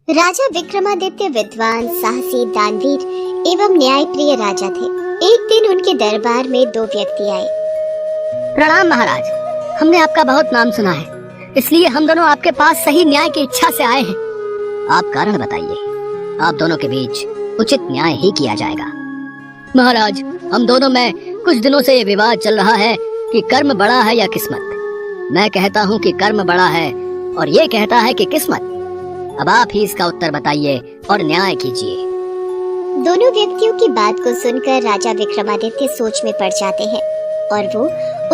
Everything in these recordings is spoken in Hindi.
राजा विक्रमादित्य विद्वान, साहसी, दानवीर एवं न्यायप्रिय राजा थे। एक दिन उनके दरबार में दो व्यक्ति आए। प्रणाम महाराज, हमने आपका बहुत नाम सुना है, इसलिए हम दोनों आपके पास सही न्याय की इच्छा से आए हैं। आप कारण बताइए, आप दोनों के बीच उचित न्याय ही किया जाएगा। महाराज, हम दोनों में कुछ दिनों से ये विवाद चल रहा है कि कर्म बड़ा है या किस्मत। मैं कहता हूँ कि कर्म बड़ा है और ये कहता है कि किस्मत। अब आप ही इसका उत्तर बताइए और न्याय कीजिए। दोनों व्यक्तियों की बात को सुनकर राजा विक्रमादित्य सोच में पड़ जाते हैं और वो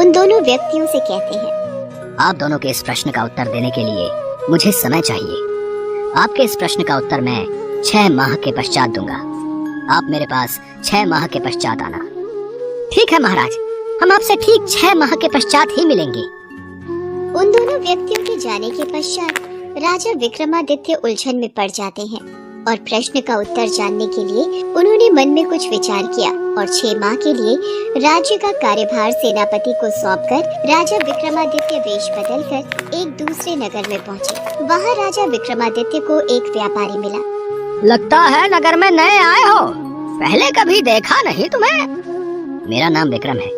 उन दोनों व्यक्तियों से कहते हैं, आप दोनों के इस प्रश्न का उत्तर देने के लिए मुझे समय चाहिए। आपके इस प्रश्न का उत्तर मैं 6 माह के पश्चात दूंगा। आप मेरे पास 6 माह के पश्चात आना। ठीक है महाराज, हम आपसे ठीक 6 माह के पश्चात ही मिलेंगे। उन दोनों व्यक्तियों के जाने के पश्चात राजा विक्रमादित्य उलझन में पड़ जाते हैं और प्रश्न का उत्तर जानने के लिए उन्होंने मन में कुछ विचार किया और 6 माह के लिए राज्य का कार्यभार सेनापति को सौंपकर राजा विक्रमादित्य वेश बदलकर एक दूसरे नगर में पहुंचे। वहां राजा विक्रमादित्य को एक व्यापारी मिला। लगता है नगर में नए आए हो, पहले कभी देखा नहीं तुम्हें। मेरा नाम विक्रम है,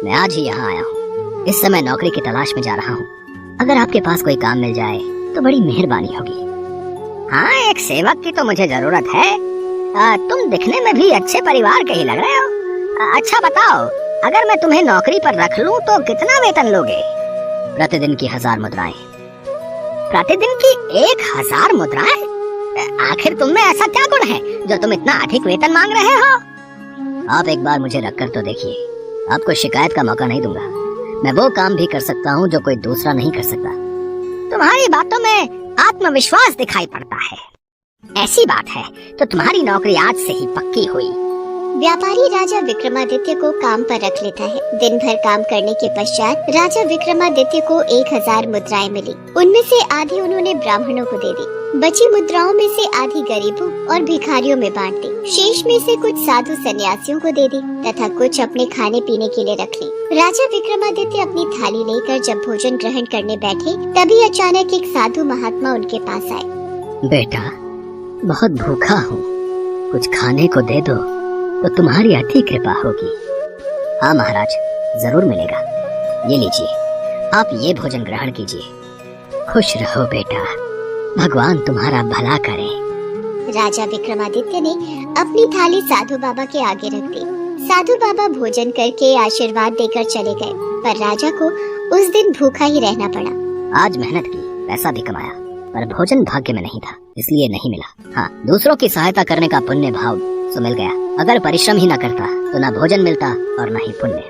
मैं आज ही यहाँ आया हूँ। इस समय नौकरी की तलाश में जा रहा हूँ। अगर आपके पास कोई काम मिल जाए तो बड़ी मेहरबानी होगी। हाँ, एक सेवक की तो मुझे जरूरत है। तुम दिखने में भी अच्छे परिवार के ही लग रहे हो। अच्छा बताओ, अगर मैं तुम्हें नौकरी पर रख लूं तो कितना वेतन लोगे? प्रतिदिन की 1000 मुद्राएं। प्रतिदिन की 1000 मुद्राएं? आखिर तुम में ऐसा क्या गुण है जो तुम इतना अधिक वेतन मांग रहे हो? आप एक बार मुझे रख कर तो देखिए, आपको शिकायत का मौका नहीं दूंगा। मैं वो काम भी कर सकता हूँ जो कोई दूसरा नहीं कर सकता। तुम्हारी बातों में आत्मविश्वास दिखाई पड़ता है। ऐसी बात है तो तुम्हारी नौकरी आज से ही पक्की हुई। व्यापारी राजा विक्रमादित्य को काम पर रख लेता है। दिन भर काम करने के पश्चात राजा विक्रमादित्य को 1000 मुद्राएं मिली। उनमें से आधी उन्होंने ब्राह्मणों को दे दी। बची मुद्राओं में से आधी गरीबों और भिखारियों में बांट दी। शेष में से कुछ साधु सन्यासियों को दे दी तथा कुछ अपने खाने पीने के लिए रख ली। राजा विक्रमादित्य अपनी थाली लेकर जब भोजन ग्रहण करने बैठे, तभी अचानक एक साधु महात्मा उनके पास आए। बेटा, बहुत भूखा हूँ, कुछ खाने को दे दो तो तुम्हारी अति कृपा होगी। हाँ महाराज, जरूर मिलेगा। ये लीजिए, आप ये भोजन ग्रहण कीजिए। खुश रहो बेटा, भगवान तुम्हारा भला करे। राजा विक्रमादित्य ने अपनी थाली साधु बाबा के आगे रख दी। साधु बाबा भोजन करके आशीर्वाद देकर चले गए, पर राजा को उस दिन भूखा ही रहना पड़ा। आज मेहनत की, पैसा भी कमाया, पर भोजन भाग्य में नहीं था, इसलिए नहीं मिला। हाँ, दूसरों की सहायता करने का पुण्य भाव तो मिल गया। अगर परिश्रम ही न करता तो न भोजन मिलता और न ही पुण्य।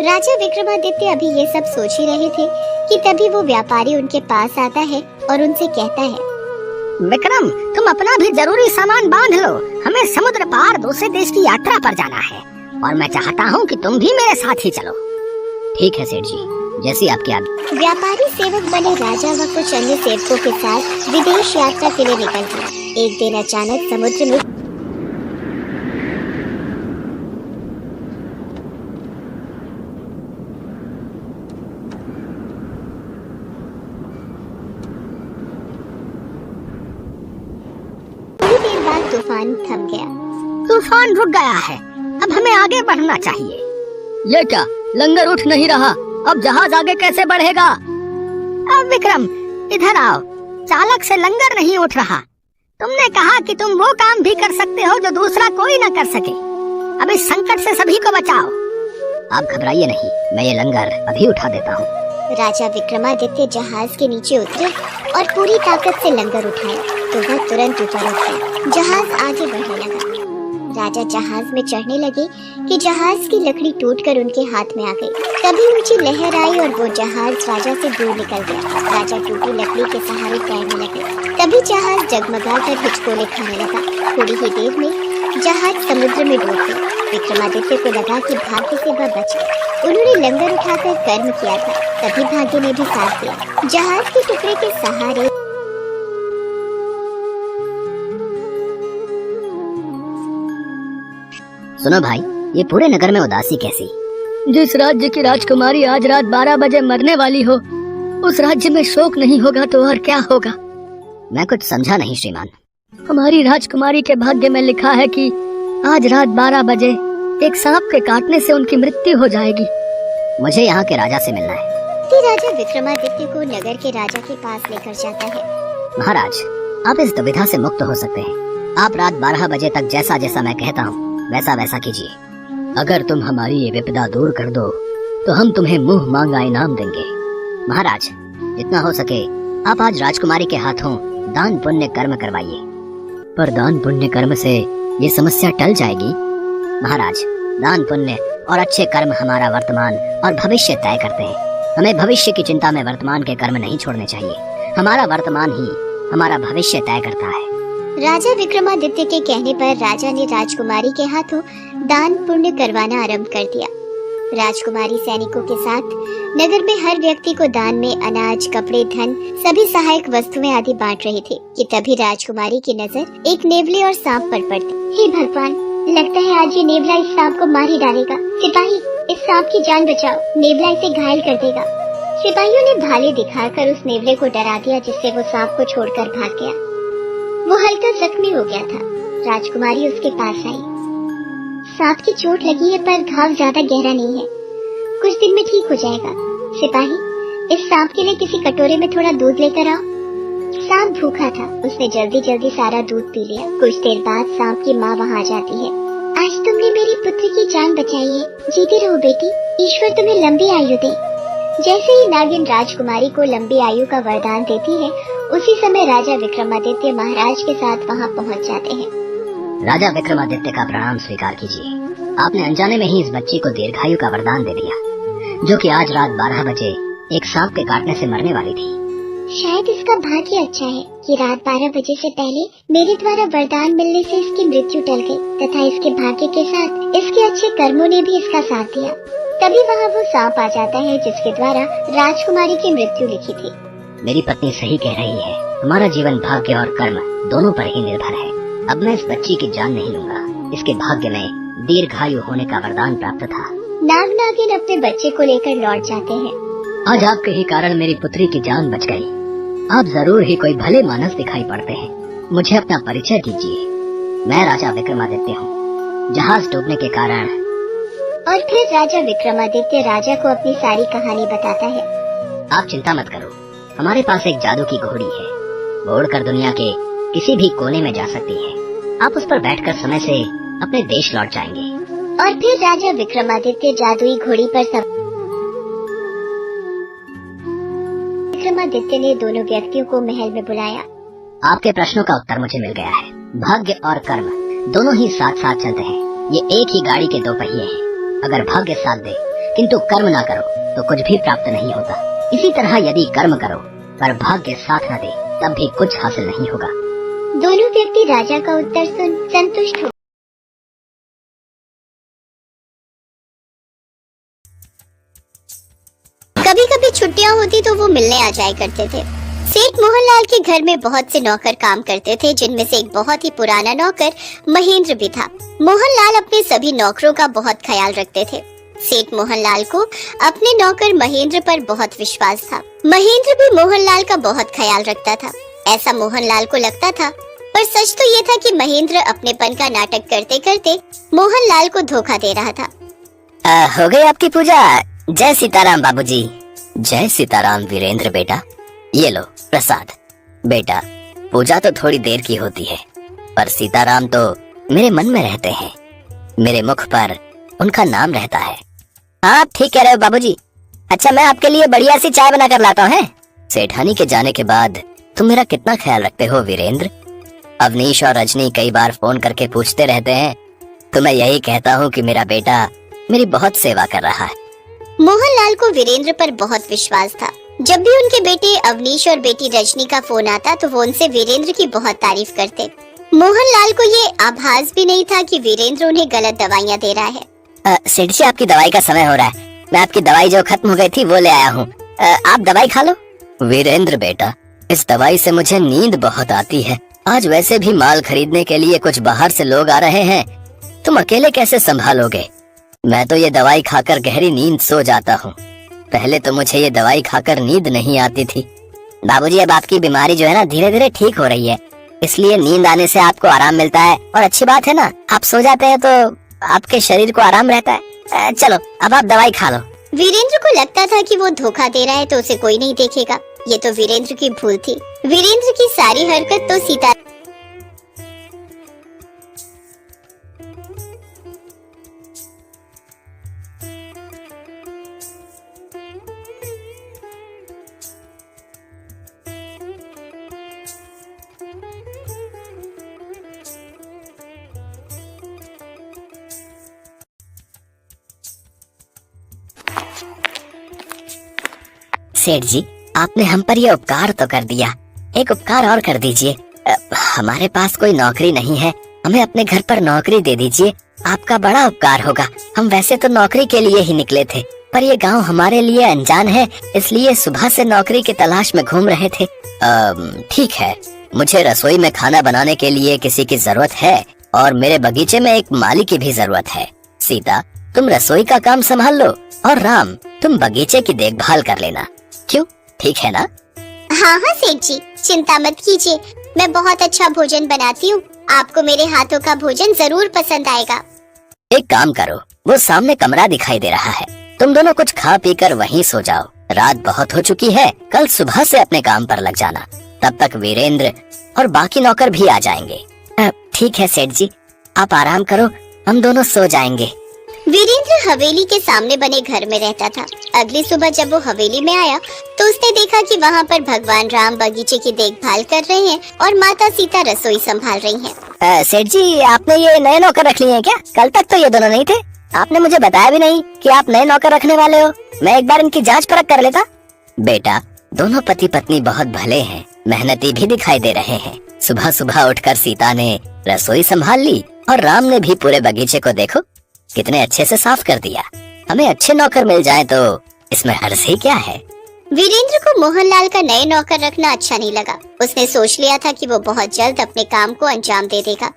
राजा विक्रमादित्य अभी ये सब सोच ही रहे थे कि तभी वो व्यापारी उनके पास आता है और उनसे कहता है, विक्रम, तुम अपना भी जरूरी सामान बांध लो, हमें समुद्र पार दूसरे देश की यात्रा पर जाना है और मैं चाहता हूँ कि तुम भी मेरे साथ ही चलो। ठीक है सेठ जी, जैसी आपकी आज्ञा। व्यापारी सेवक बने राजा व कुछ अन्य सेवकों के साथ विदेश यात्रा के लिए निकल गया। एक दिन अचानक समुद्र में तूफान थम गया। तूफान रुक गया है, अब हमें आगे बढ़ना चाहिए। ये क्या, लंगर उठ नहीं रहा, अब जहाज आगे कैसे बढ़ेगा? अब विक्रम, इधर आओ। चालक से लंगर नहीं उठ रहा। तुमने कहा कि तुम वो काम भी कर सकते हो जो दूसरा कोई न कर सके। अब इस संकट से सभी को बचाओ। आप घबराइए नहीं, मैं ये लंगर अभी उठा देता हूँ। राजा विक्रमादित्य जहाज के नीचे उतरे और पूरी ताकत से लंगर उठाया तो वह तुरंत ऊपर उठ गया। जहाज आगे बढ़ने लगा। राजा जहाज में चढ़ने लगे कि जहाज की लकड़ी टूटकर उनके हाथ में आ गई। तभी ऊंची लहर आई और वो जहाज राजा से दूर निकल गया। राजा टूटी लकड़ी के सहारे तैरने लगे। तभी जहाज जगमगाकर हिचकोले खाने लगा। थोड़ी ही देर में जहाज समुद्र में डूब गया। विक्रमादित्य को लगा कि भाग्य से वह बच गया। उन्होंने लंगर उठाकर कर्म किया था, तभी भाग्य ने भी साथ दिया। जहाज के टुकड़े के सहारे सुनो भाई, ये पूरे नगर में उदासी कैसी? जिस राज्य की राजकुमारी आज रात 12 बजे मरने वाली हो, उस राज्य में शोक नहीं होगा तो और क्या होगा? मैं कुछ समझा नहीं श्रीमान। हमारी राजकुमारी के भाग्य में लिखा है कि आज रात 12 बजे एक सांप के काटने से उनकी मृत्यु हो जाएगी। मुझे यहाँ के राजा से मिलना है। राजा विक्रमादित्य को नगर के राजा के पास लेकर जाता है। महाराज, आप इस दुविधा से मुक्त हो सकते हैं। आप रात 12 बजे तक जैसा जैसा मैं कहता हूँ वैसा वैसा कीजिए। अगर तुम हमारी ये विपदा दूर कर दो तो हम तुम्हें मुंह मांगा इनाम देंगे। महाराज, जितना हो सके आप आज राजकुमारी के हाथों दान पुण्य कर्म करवाइए। पर दान पुण्य कर्म से ये समस्या टल जाएगी। महाराज, दान पुण्य और अच्छे कर्म हमारा वर्तमान और भविष्य तय करते हैं। हमें भविष्य की चिंता में वर्तमान के कर्म नहीं छोड़ने चाहिए। हमारा वर्तमान ही हमारा भविष्य तय करता है। राजा विक्रमादित्य के कहने पर राजा ने राजकुमारी के हाथों दान पुण्य करवाना आरंभ कर दिया। राजकुमारी सैनिकों के साथ नगर में हर व्यक्ति को दान में अनाज, कपड़े, धन, सभी सहायक वस्तुएं आदि बांट रही थी कि तभी राजकुमारी की नजर एक नेवले और सांप पर पड़ती। हे भगवान, लगता है आज ये नेवला इस सांप को मार ही डालेगा। सिपाही, इस सांप की जान बचाओ, नेवला इसे घायल कर देगा। सिपाहियों ने भाले दिखाकर उस नेवले को डरा दिया, जिससे वो सांप को छोड़कर भाग गया। वो हल्का जख्मी हो गया था। राजकुमारी उसके पास आई। सांप की चोट लगी है पर घाव ज्यादा गहरा नहीं है, कुछ दिन में ठीक हो जाएगा। सिपाही, इस सांप के लिए किसी कटोरे में थोड़ा दूध लेकर आओ। सांप भूखा था, उसने जल्दी जल्दी सारा दूध पी लिया। कुछ देर बाद सांप की माँ वहाँ आ जाती है। आज तुमने मेरी पुत्री की जान बचाई है, जीती रहो बेटी, ईश्वर तुम्हें लंबी आयु दे। जैसे ही नागिन राजकुमारी को लंबी आयु का वरदान देती है, उसी समय राजा विक्रमादित्य महाराज के साथ वहाँ पहुँच जाते हैं। राजा विक्रमादित्य का प्रणाम स्वीकार कीजिए। आपने अनजाने में ही इस बच्ची को दीर्घायु का वरदान दे दिया, जो कि आज रात 12 बजे एक सांप के काटने से मरने वाली थी। शायद इसका भाग्य अच्छा है कि रात 12 बजे से पहले मेरे द्वारा वरदान मिलने से इसकी मृत्यु टल गई तथा इसके भाग्य के साथ इसके अच्छे कर्मों ने भी इसका साथ दिया। तभी वहाँ वो सांप आ जाता है जिसके द्वारा राजकुमारी की मृत्यु लिखी थी। मेरी पत्नी सही कह रही है, हमारा जीवन भाग्य और कर्म दोनों पर ही निर्भर है। अब मैं इस बच्ची की जान नहीं लूंगा। इसके भाग्य में दीर्घायु होने का वरदान प्राप्त था। नाग नागिन अपने बच्चे को लेकर लौट जाते हैं। आज आपके ही कारण मेरी पुत्री की जान बच गई। आप जरूर ही कोई भले मानस दिखाई पड़ते हैं। मुझे अपना परिचय दीजिए। मैं राजा विक्रमादित्य हूँ। जहाज डूबने के कारण। और फिर राजा विक्रमादित्य राजा को अपनी सारी कहानी बताता है। आप चिंता मत करो, हमारे पास एक जादू की घोड़ी है। वो उड़कर दुनिया के किसी भी कोने में जा सकती है। आप उस पर बैठकर समय से अपने देश लौट जाएंगे। और फिर राजा विक्रमादित्य जादुई घोड़ी पर विक्रमादित्य ने दोनों व्यक्तियों को महल में बुलाया। आपके प्रश्नों का उत्तर मुझे मिल गया है। भाग्य और कर्म दोनों ही साथ साथ चलते हैं। ये एक ही गाड़ी के दो पहिए हैं। अगर भाग्य साथ दे किंतु कर्म ना करो तो कुछ भी प्राप्त नहीं होता। इसी तरह यदि कर्म करो पर भाग्य साथ न दे तब भी कुछ हासिल नहीं होगा। दोनों व्यक्ति राजा का उत्तर सुन संतुष्ट हो। कभी कभी छुट्टियां होती तो वो मिलने आ जाया करते थे। सेठ मोहनलाल के घर में बहुत से नौकर काम करते थे, जिनमें से एक बहुत ही पुराना नौकर महेंद्र भी था। मोहनलाल अपने सभी नौकरों का बहुत ख्याल रखते थे। सेठ मोहनलाल को अपने नौकर महेंद्र पर बहुत विश्वास था। महेंद्र भी मोहनलाल का बहुत ख्याल रखता था, ऐसा मोहनलाल को लगता था। पर सच तो ये था कि महेंद्र अपनेपन का नाटक करते करते मोहनलाल को धोखा दे रहा था। हो गई आपकी पूजा? जय सीताराम बाबूजी। जय सीताराम वीरेंद्र बेटा, ये लो प्रसाद। बेटा, पूजा तो थोड़ी देर की होती है, पर सीताराम तो मेरे मन में रहते हैं। मेरे मुख पर उनका नाम रहता है। आप ठीक कह रहे हो बाबूजी। अच्छा, मैं आपके लिए बढ़िया सी चाय बना कर लाता हूँ। सेठानी के जाने के बाद तुम मेरा कितना ख्याल रखते हो वीरेंद्र। अवनीश और रजनी कई बार फोन करके पूछते रहते हैं, तो मैं यही कहता हूँ कि मेरा बेटा मेरी बहुत सेवा कर रहा है। मोहनलाल को वीरेंद्र पर बहुत विश्वास था। जब भी उनके बेटे अवनीश और बेटी रजनी का फोन आता तो वो उनसे वीरेंद्र की बहुत तारीफ करते। मोहनलाल को ये आभास भी नहीं था कि वीरेंद्र उन्हें गलत दवाइयाँ दे रहा है। सेठ जी, आपकी दवाई का समय हो रहा है। मैं आपकी दवाई जो खत्म हो गई थी वो ले आया हूँ। आप दवाई खा लो। वीरेंद्र बेटा, इस दवाई से मुझे नींद बहुत आती है। आज वैसे भी माल खरीदने के लिए कुछ बाहर से लोग आ रहे हैं, तुम अकेले कैसे संभालोगे? मैं तो ये दवाई खाकर गहरी नींद सो जाता हूँ। पहले तो मुझे ये दवाई खाकर नींद नहीं आती थी। बाबूजी, अब आपकी बीमारी जो है ना धीरे धीरे ठीक हो रही है। इसलिए नींद आने से आपको आराम मिलता है, और अच्छी बात है ना, आप सो जाते हैं तो आपके शरीर को आराम रहता है। चलो अब आप दवाई खा लो। वीरेंद्र को लगता था कि वो धोखा दे रहा है तो उसे कोई नहीं देखेगा। ये तो वीरेंद्र की भूल थी। वीरेंद्र की सारी हरकत तो सीता सेठ जी, आपने हम पर ये उपकार तो कर दिया, एक उपकार और कर दीजिए। हमारे पास कोई नौकरी नहीं है, हमें अपने घर पर नौकरी दे दीजिए, आपका बड़ा उपकार होगा। हम वैसे तो नौकरी के लिए ही निकले थे, पर ये गांव हमारे लिए अनजान है, इसलिए सुबह से नौकरी की तलाश में घूम रहे थे। ठीक है, मुझे रसोई में खाना बनाने के लिए किसी की जरूरत है, और मेरे बगीचे में एक माली की भी जरूरत है। सीता, तुम रसोई का काम संभाल लो, और राम, तुम बगीचे की देखभाल कर लेना। क्यों, ठीक है ना? हाँ हाँ सेठ जी, चिंता मत कीजिए, मैं बहुत अच्छा भोजन बनाती हूँ, आपको मेरे हाथों का भोजन जरूर पसंद आएगा। एक काम करो, वो सामने कमरा दिखाई दे रहा है, तुम दोनों कुछ खा पी कर वहीं सो जाओ। रात बहुत हो चुकी है, कल सुबह से अपने काम पर लग जाना, तब तक वीरेंद्र और बाकी नौकर भी आ जाएंगे। ठीक है सेठ जी, आप आराम करो, हम दोनों सो जाएंगे। वीरेंद्र हवेली के सामने बने घर में रहता था। अगली सुबह जब वो हवेली में आया तो उसने देखा कि वहाँ पर भगवान राम बगीचे की देखभाल कर रहे हैं और माता सीता रसोई संभाल रही हैं। सेठ जी, आपने ये नए नौकर रख लिए हैं क्या? कल तक तो ये दोनों नहीं थे, आपने मुझे बताया भी नहीं कि आप नए नौकर रखने वाले हो। मैं एक बार इनकी जांच परख कर लेता। बेटा, दोनों पति पत्नी बहुत भले हैं, मेहनती भी दिखाई दे रहे हैं। सुबह सुबह उठकर सीता ने रसोई संभाल ली, और राम ने भी पूरे बगीचे को देखो कितने अच्छे से साफ कर दिया। हमें अच्छे नौकर मिल जाएं तो इसमें हर्ज ही क्या है। वीरेंद्र को मोहनलाल का नए नौकर रखना अच्छा नहीं लगा। उसने सोच लिया था कि वो बहुत जल्द अपने काम को अंजाम दे देगा।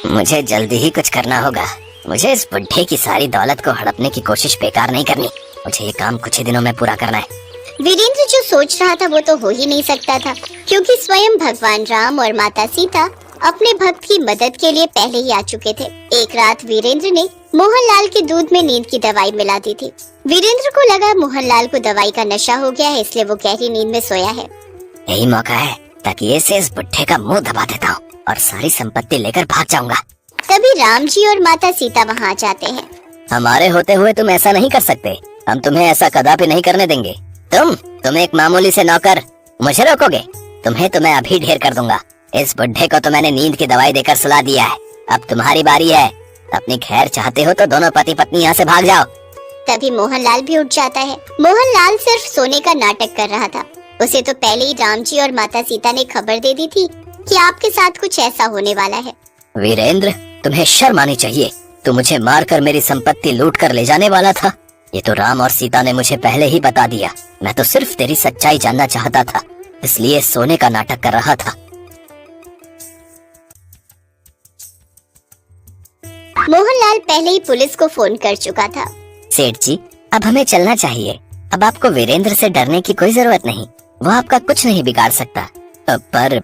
मुझे जल्दी ही कुछ करना होगा। मुझे इस बुढ़े की सारी दौलत को हड़पने की कोशिश बेकार नहीं करनी। मुझे ये काम कुछ ही दिनों में पूरा करना है। वीरेंद्र जो सोच रहा था वो तो हो ही नहीं सकता था, क्योंकि स्वयं भगवान राम और माता सीता अपने भक्त की मदद के लिए पहले ही आ चुके थे। एक रात वीरेंद्र ने मोहनलाल के दूध में नींद की दवाई मिला दी थी। वीरेंद्र को लगा मोहनलाल को दवाई का नशा हो गया है, इसलिए वो गहरी नींद में सोया है। यही मौका है, तकिए से इस बुढ़े का मुंह दबा देता हूँ और सारी संपत्ति लेकर भाग जाऊंगा। तभी राम जी और माता सीता वहाँ आ जाते हैं। हमारे होते हुए तुम ऐसा नहीं कर सकते, हम तुम्हें ऐसा कदापि नहीं करने देंगे। तुम एक मामूली से नौकर मुझे रोकोगे? तुम्हें तो मैं अभी ढेर कर दूंगा। इस बुढ़े को तो मैंने नींद की दवाई देकर सुला दिया है, अब तुम्हारी बारी है। अपनी खैर चाहते हो तो दोनों पति पत्नी यहाँ से भाग जाओ। तभी मोहनलाल भी उठ जाता है। मोहनलाल सिर्फ सोने का नाटक कर रहा था। उसे तो पहले ही राम जी और माता सीता ने खबर दे दी थी कि आपके साथ कुछ ऐसा होने वाला है। वीरेंद्र, तुम्हें शर्म आनी चाहिए। तू मुझे मारकर मेरी संपत्ति लूट कर ले जाने वाला था। ये तो राम और सीता ने मुझे पहले ही बता दिया। मैं तो सिर्फ तेरी सच्चाई जानना चाहता था, इसलिए सोने का नाटक कर रहा था। मोहनलाल पहले ही पुलिस को फोन कर चुका था। सेठ जी, अब हमें चलना चाहिए। अब आपको वीरेंद्र से डरने की कोई जरूरत नहीं, वो आपका कुछ नहीं बिगाड़ सकता। पर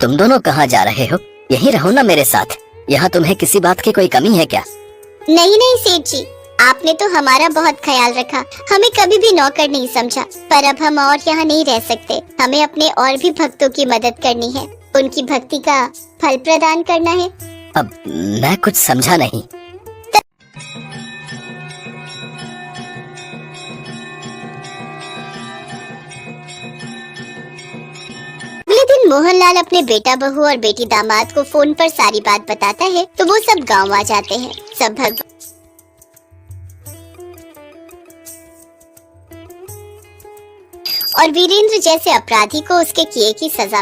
तुम दोनों कहाँ जा रहे हो? यहीं रहो ना मेरे साथ। यहाँ तुम्हें किसी बात की कोई कमी है क्या? नहीं नहीं सेठ जी, आपने तो हमारा बहुत ख्याल रखा, हमें कभी भी नौकर नहीं समझा। पर अब हम और यहाँ नहीं रह सकते। हमें अपने और भी भक्तों की मदद करनी है, उनकी भक्ति का फल प्रदान करना है। अब मैं कुछ समझा नहीं। अगले दिन मोहनलाल अपने बेटा बहू और बेटी दामाद को फोन पर सारी बात बताता है, तो वो सब गांव आ जाते हैं। सब और वीरेंद्र जैसे अपराधी को उसके किए की सजा